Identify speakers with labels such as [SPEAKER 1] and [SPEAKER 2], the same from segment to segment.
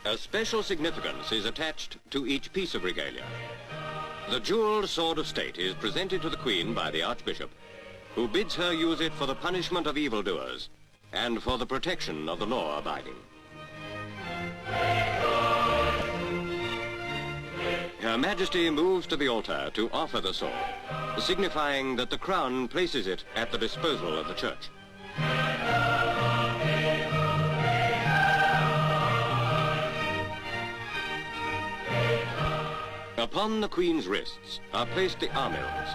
[SPEAKER 1] A special significance is attached to each piece of regalia. The jewelled sword of state is presented to the Queen by the Archbishop, who bids her use it for the punishment of evildoers and for the protection of the law-abiding. Her Majesty moves to the altar to offer the sword, signifying that the Crown places it at the disposal of the Church. Upon the Queen's wrists are placed the armills,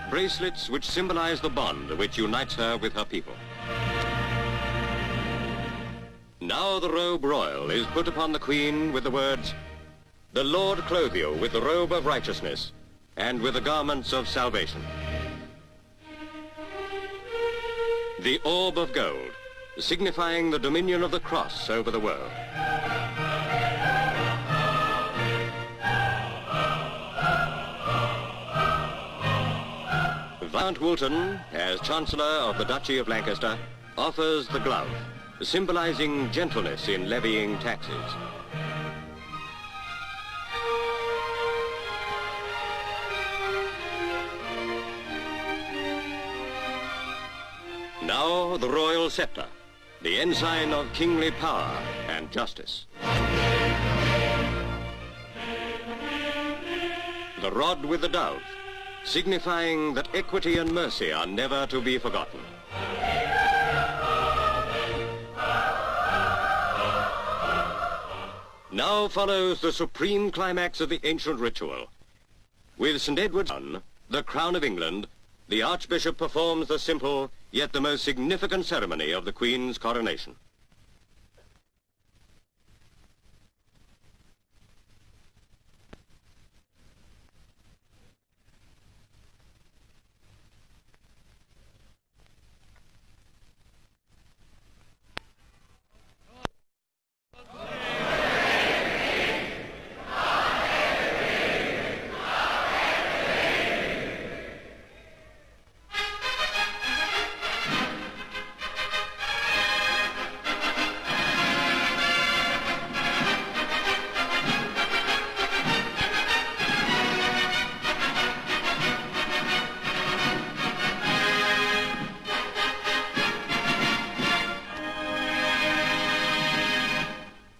[SPEAKER 1] bracelets which symbolize the bond which unites her with her people. Now the robe royal is put upon the Queen with the words, "The Lord clothe you with the robe of righteousness and with the garments of salvation." The orb of gold, signifying the dominion of the cross over the world. Count Woolton, as Chancellor of the Duchy of Lancaster, offers the glove, symbolizing gentleness in levying taxes. Now the royal scepter, the ensign of kingly power and justice. The rod with the dove, signifying that equity and mercy are never to be forgotten. Now follows the supreme climax of the ancient ritual. With St. Edward's son, the Crown of England, the Archbishop performs the simple, yet the most significant ceremony of the Queen's coronation.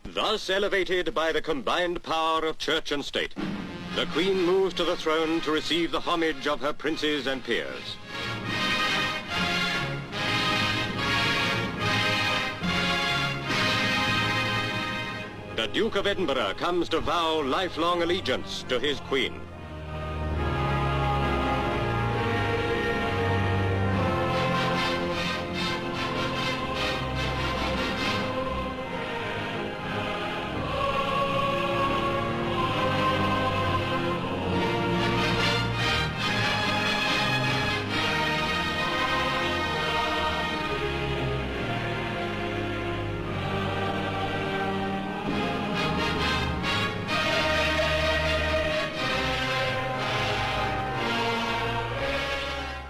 [SPEAKER 1] Thus elevated by the combined power of church and state, the Queen moves to the throne to receive the homage of her princes and peers. The Duke of Edinburgh comes to vow lifelong allegiance to his Queen.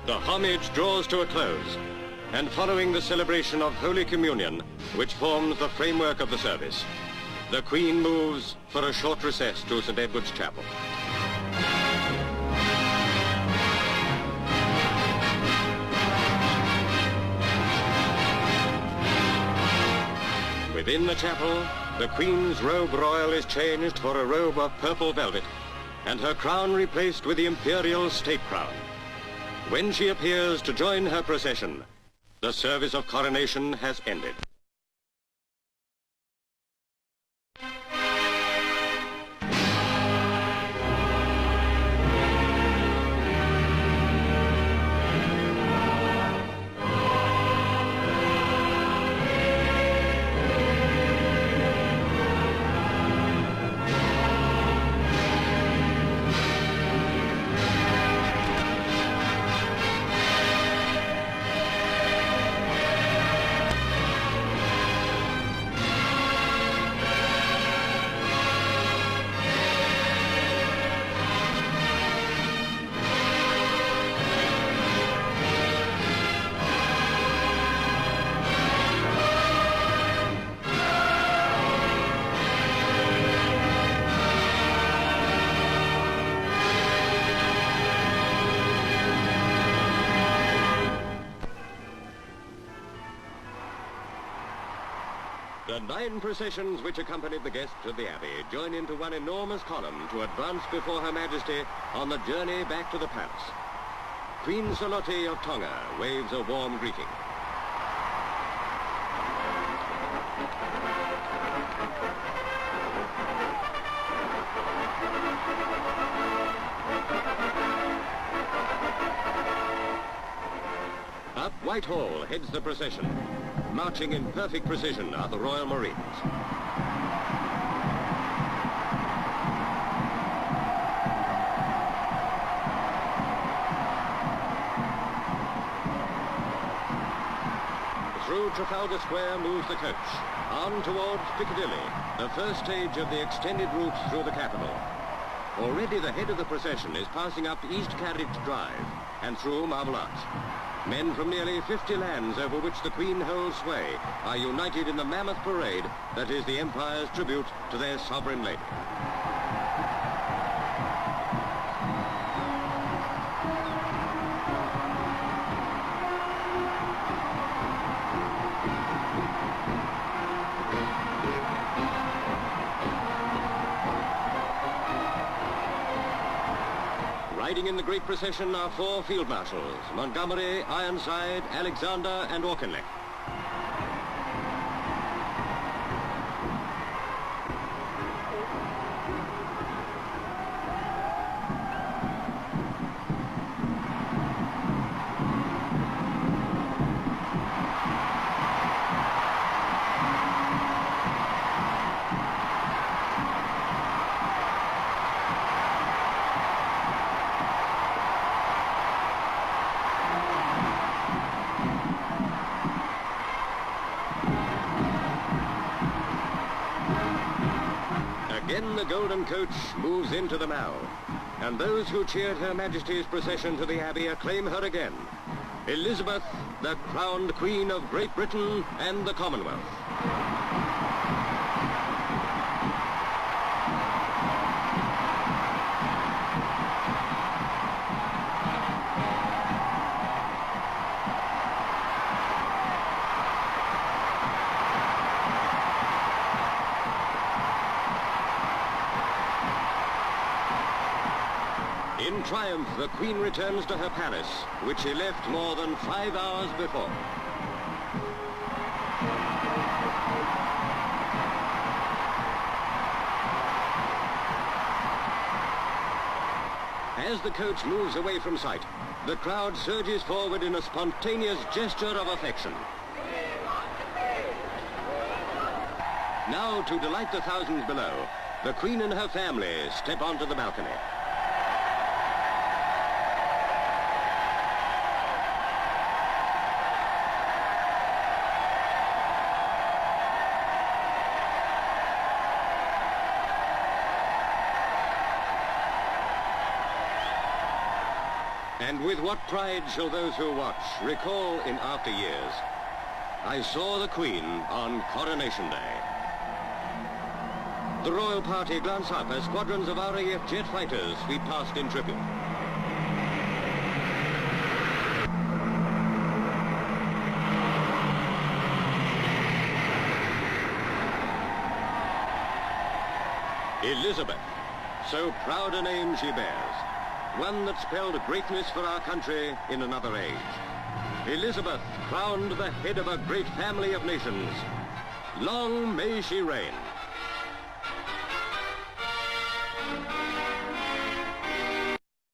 [SPEAKER 1] The homage draws to a close, and following the celebration of Holy Communion, which forms the framework of the service, the Queen moves for a short recess to St. Edward's Chapel. Within the chapel, the Queen's robe royal is changed for a robe of purple velvet, and her crown replaced with the imperial state crown. When she appears to join her procession, the service of coronation has ended. The 9 processions which accompanied the guests of the Abbey join into one enormous column to advance before Her Majesty on the journey back to the palace. Queen Salote of Tonga waves a warm greeting. Up Whitehall heads the procession. Marching in perfect precision are the Royal Marines. Through Trafalgar Square moves the coach, on towards Piccadilly, the first stage of the extended route through the capital. Already the head of the procession is passing up East Carriage Drive and through Marble Arch. Men from nearly 50 lands over which the Queen holds sway are united in the mammoth parade that is the Empire's tribute to their sovereign lady. Riding in the great procession are 4 field marshals, Montgomery, Ironside, Alexander, and Auchinleck. Again the golden coach moves into the Mall, and those who cheered Her Majesty's procession to the Abbey acclaim her again, Elizabeth, the crowned Queen of Great Britain and the Commonwealth. In triumph, the Queen returns to her palace, which she left more than 5 hours before. As the coach moves away from sight, the crowd surges forward in a spontaneous gesture of affection. Now, to delight the thousands below, the Queen and her family step onto the balcony. And with what pride shall those who watch recall in after years, I saw the Queen on Coronation Day. The royal party glance up as squadrons of RAF jet fighters sweep past in tribute. Elizabeth, so proud a name she bears, one that spelled greatness for our country in another age. Elizabeth, crowned the head of a great family of nations. Long may she reign.